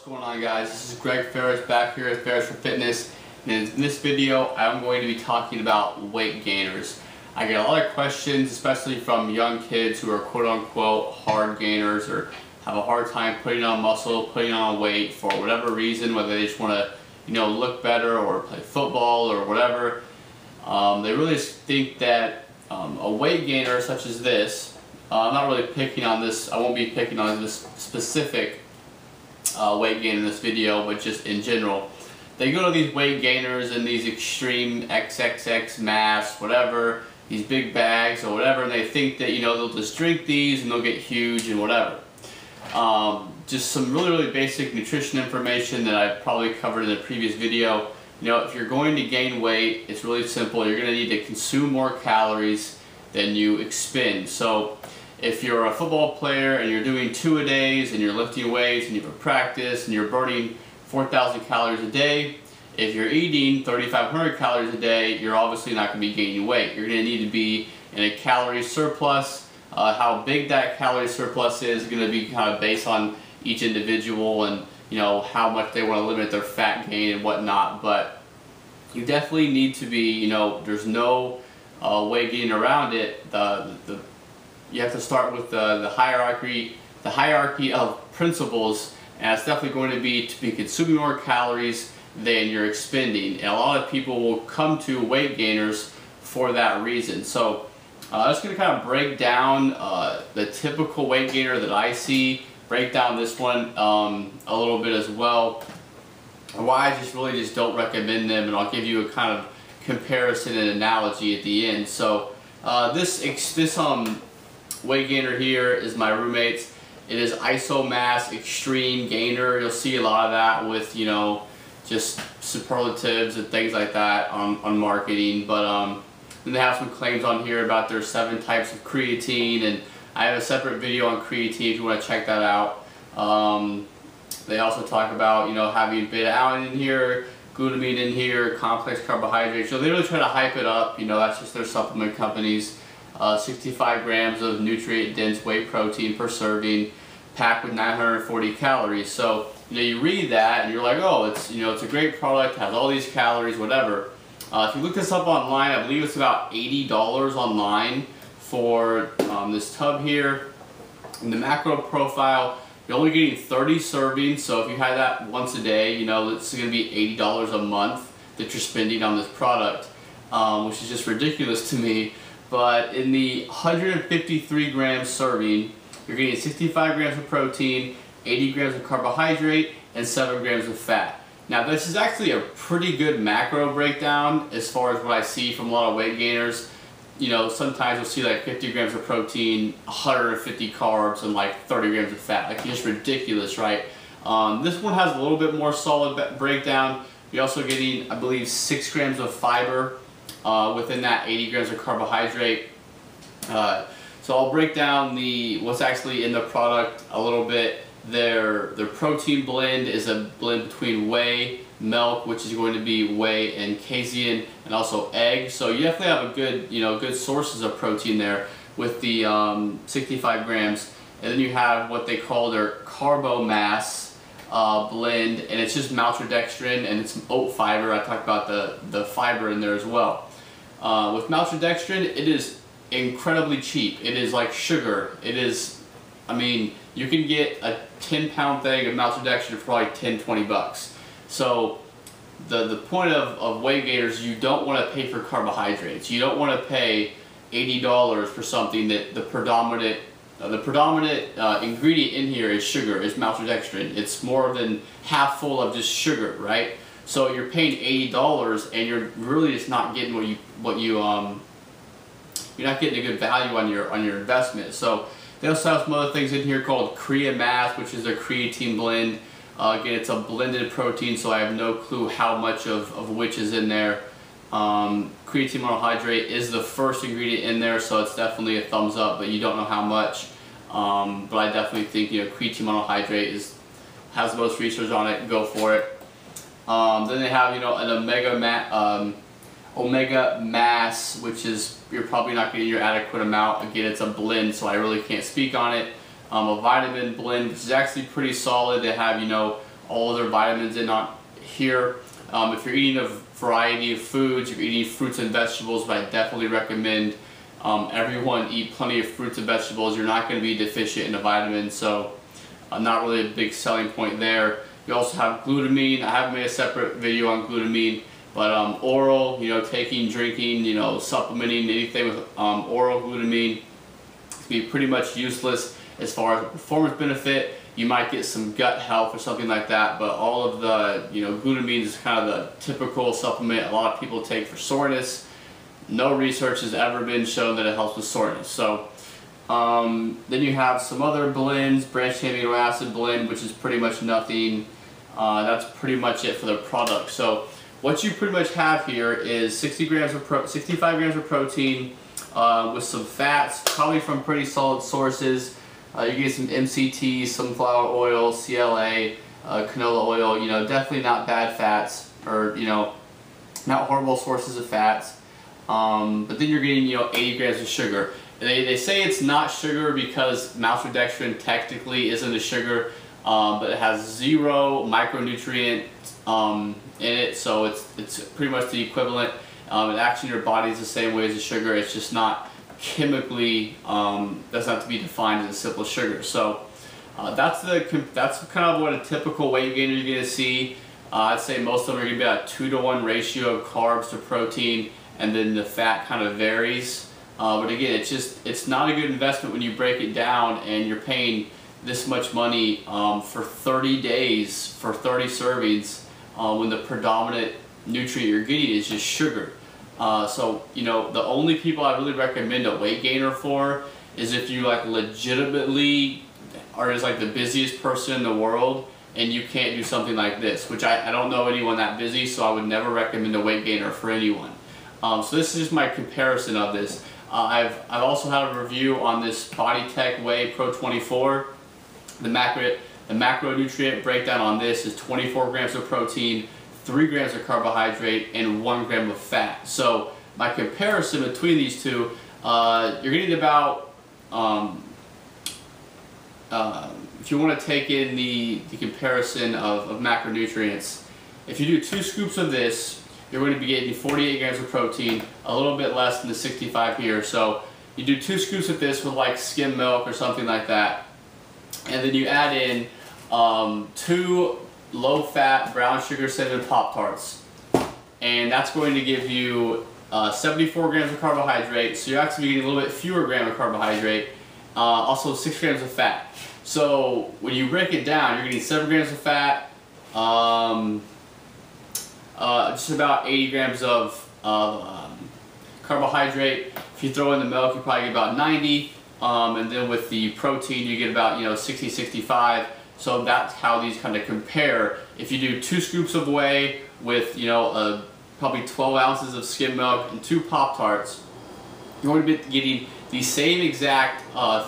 What's going on, guys? This is Greg Ferris back here at Ferris for Fitness, and in this video I'm going to be talking about weight gainers. I get a lot of questions, especially from young kids who are quote-unquote hard gainers or have a hard time putting on muscle, putting on weight for whatever reason, whether they just want to look better or play football or whatever. They really just think that a weight gainer such as this, I'm not really picking on this, I won't be picking on this specific weight gain in this video, but just in general. They go to these weight gainers in these extreme XXX mass, whatever, these big bags or whatever, and they think that they'll just drink these and they'll get huge and whatever. Just some really basic nutrition information that I probably covered in the previous video. If you're going to gain weight, it's really simple. You're going to need to consume more calories than you expend. So if you're a football player and you're doing 2-a-days and you're lifting weights and you have a practice and you're burning 4,000 calories a day, if you're eating 3,500 calories a day, you're obviously not going to be gaining weight. You're going to need to be in a calorie surplus. How big that calorie surplus is going to be kind of based on each individual and how much they want to limit their fat gain and whatnot. But you definitely need to be, there's no way getting around it. You have to start with the hierarchy of principles, and it's definitely going to be consuming more calories than you're expending. And a lot of people will come to weight gainers for that reason. So I'm just going to kind of break down the typical weight gainer that I see, break down this one a little bit as well, and why I really don't recommend them, and I'll give you a kind of comparison and analogy at the end. So this weight gainer here is my roommate's. It is Isomass Extreme Gainer. You'll see a lot of that with just superlatives and things like that on marketing. But then they have some claims on here about their 7 types of creatine, and I have a separate video on creatine if you want to check that out. They also talk about having beta-alanine in here, glutamine in here, complex carbohydrates. So they really try to hype it up. That's just their supplement companies. 65 grams of nutrient-dense whey protein per serving, packed with 940 calories. So you read that and you're like, oh, it's it's a great product, has all these calories, whatever. If you look this up online, I believe it's about $80 online for this tub here. In the macro profile, you're only getting 30 servings. So if you had that once a day, it's going to be $80 a month that you're spending on this product, which is just ridiculous to me. But in the 153 gram serving, you're getting 65 grams of protein, 80 grams of carbohydrate, and 7 grams of fat. Now this is actually a pretty good macro breakdown as far as what I see from a lot of weight gainers. Sometimes you'll see like 50 grams of protein, 150 carbs, and like 30 grams of fat. Like, just ridiculous, right? This one has a little bit more solid breakdown. You're also getting, I believe, 6 grams of fiber within that 80 grams of carbohydrate. So I'll break down what's actually in the product a little bit. Their protein blend is a blend between whey, milk, which is going to be whey, and casein, and also egg. So you definitely have a good, good sources of protein there with the 65 grams. And then you have what they call their Carbomass blend, and it's just maltodextrin and it's oat fiber. I talked about the fiber in there as well. With maltodextrin, it is incredibly cheap. It is like sugar. It is, you can get a 10-pound thing of maltodextrin for like 10-20 bucks. So the point of weight gainers, you don't want to pay for carbohydrates. You don't want to pay $80 for something that the predominant ingredient in here is sugar, is maltodextrin. It's more than half full of just sugar, right? So you're paying $80 and you're really just not getting you're not getting a good value on your investment. So they also have some other things in here called Creamass, which is a creatine blend. Again, it's a blended protein, so I have no clue how much of which is in there. Creatine monohydrate is the first ingredient in there, so it's definitely a thumbs up, but you don't know how much. But I definitely think creatine monohydrate has the most research on it. Go for it. Then they have an Omega Mass, which is, you're probably not getting your adequate amount. Again, it's a blend, so I really can't speak on it. A vitamin blend, which is actually pretty solid. They have all their vitamins in on here. If you're eating a variety of foods, if you're eating fruits and vegetables, but I definitely recommend everyone eat plenty of fruits and vegetables. You're not going to be deficient in a vitamin, so not really a big selling point there. You also have glutamine. I haven't made a separate video on glutamine, but oral, taking, drinking, supplementing, anything with oral glutamine, it's going to be pretty much useless as far as a performance benefit. You might get some gut health or something like that, but all of the, glutamine is kind of the typical supplement a lot of people take for soreness. No research has ever been shown that it helps with soreness. So then you have some other blends, branched amino acid blend, which is pretty much nothing. That's pretty much it for the product. So what you pretty much have here is 65 grams of protein with some fats, probably from pretty solid sources. You get some MCT, sunflower oil, CLA, canola oil, definitely not bad fats, or, not horrible sources of fats. But then you're getting, 80 grams of sugar. They say it's not sugar because maltodextrin technically isn't a sugar, but it has 0 micronutrient in it, so it's pretty much the equivalent. It acts in your body the same way as a sugar. It's just not chemically, doesn't have to be defined as a simple sugar. So that's kind of what a typical weight gainer you're going to see. I'd say most of them are going to be about 2-to-1 ratio of carbs to protein, and then the fat kind of varies. But again, it's not a good investment when you break it down and you're paying this much money for 30 days for 30 servings when the predominant nutrient you're getting is just sugar. So the only people I really recommend a weight gainer for is if you legitimately are just the busiest person in the world and you can't do something like this, which I don't know anyone that busy, so I would never recommend a weight gainer for anyone. So this is just my comparison of this. I've also had a review on this BodyTech Whey Pro 24. The macronutrient breakdown on this is 24 grams of protein, 3 grams of carbohydrate, and 1 gram of fat. So my comparison between these two, you're getting about, if you want to take in the comparison of macronutrients, if you do 2 scoops of this, you're going to be getting 48 grams of protein, a little bit less than the 65 here. So you do 2 scoops of this with skim milk or something like that, and then you add in 2 low-fat brown sugar cinnamon Pop-Tarts, and that's going to give you 74 grams of carbohydrate. So you're actually getting a little bit fewer grams of carbohydrate, also 6 grams of fat. So when you break it down, you're getting 7 grams of fat, just about 80 grams of carbohydrate. If you throw in the milk, you probably get about 90, and then with the protein, you get about 60-65. So that's how these kind of compare. If you do 2 scoops of whey with probably 12 ounces of skim milk and 2 Pop-Tarts, you're going to be getting the same exact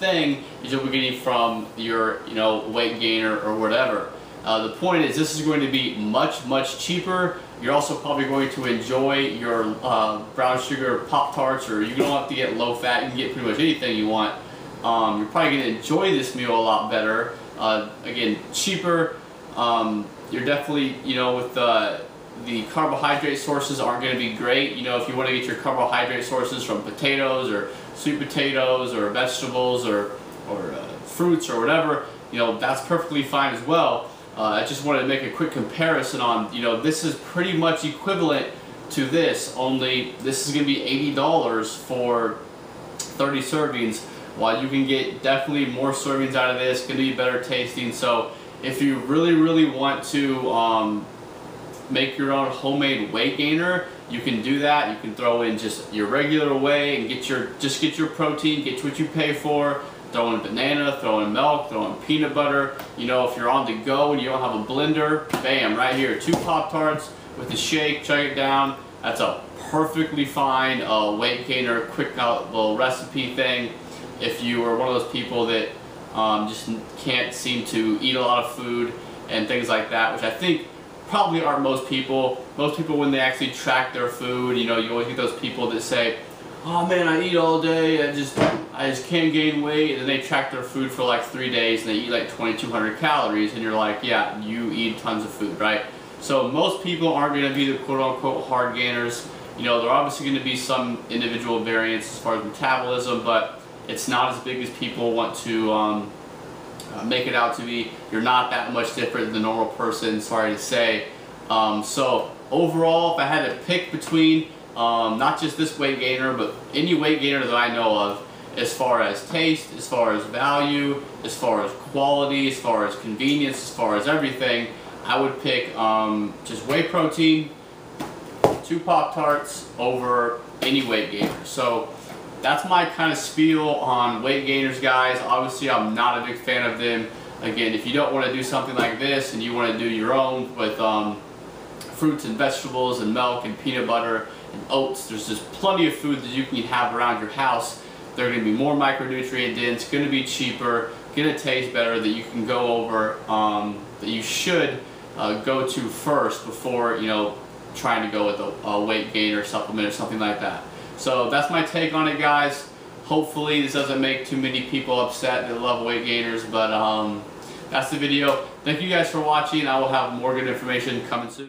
thing as you'll be getting from your weight gainer or whatever. The point is, this is going to be much cheaper. You're also probably going to enjoy your brown sugar Pop-Tarts, or you don't have to get low fat. You can get pretty much anything you want. You're probably going to enjoy this meal a lot better. Again, cheaper. You're definitely, with the carbohydrate sources aren't going to be great. If you want to get your carbohydrate sources from potatoes or sweet potatoes or vegetables or fruits or whatever, that's perfectly fine as well. I just wanted to make a quick comparison on, this is pretty much equivalent to this, only this is going to be $80 for 30 servings, while you can get definitely more servings out of this, going to be better tasting. So if you really want to make your own homemade weight gainer, you can do that. You can throw in just your regular whey and get your protein, get what you pay for. Throw in banana, throw in milk, throw in peanut butter. If you're on the go and you don't have a blender, bam, right here, 2 Pop-Tarts with a shake, chug it down. That's a perfectly fine weight gainer, quick little recipe thing. If you are one of those people that just can't seem to eat a lot of food and things like that, which I think probably aren't most people. Most people, when they actually track their food, you always get those people that say, oh man, I eat all day, I just can't gain weight, and then they track their food for like 3 days and they eat like 2,200 calories, and you're like, yeah, you eat tons of food, right? So most people aren't going to be the quote-unquote hard gainers. You know, there are obviously going to be some individual variants as far as metabolism, but it's not as big as people want to make it out to be. You're not that much different than the normal person, sorry to say. So overall, if I had to pick between not just this weight gainer, but any weight gainer that I know of, as far as taste, as far as value, as far as quality, as far as convenience, as far as everything, I would pick just whey protein, 2 Pop-Tarts over any weight gainer. So that's my kind of spiel on weight gainers, guys. Obviously, I'm not a big fan of them. Again, if you don't want to do something like this and you want to do your own with fruits and vegetables and milk and peanut butter and oats, there's just plenty of food that you can have around your house. They're going to be more micronutrient dense, going to be cheaper, going to taste better, that you can go over, that you should go to first before, you know, trying to go with a weight gain or supplement or something like that. So that's my take on it, guys. Hopefully this doesn't make too many people upset that love weight gainers, but that's the video. Thank you guys for watching. I will have more good information coming soon.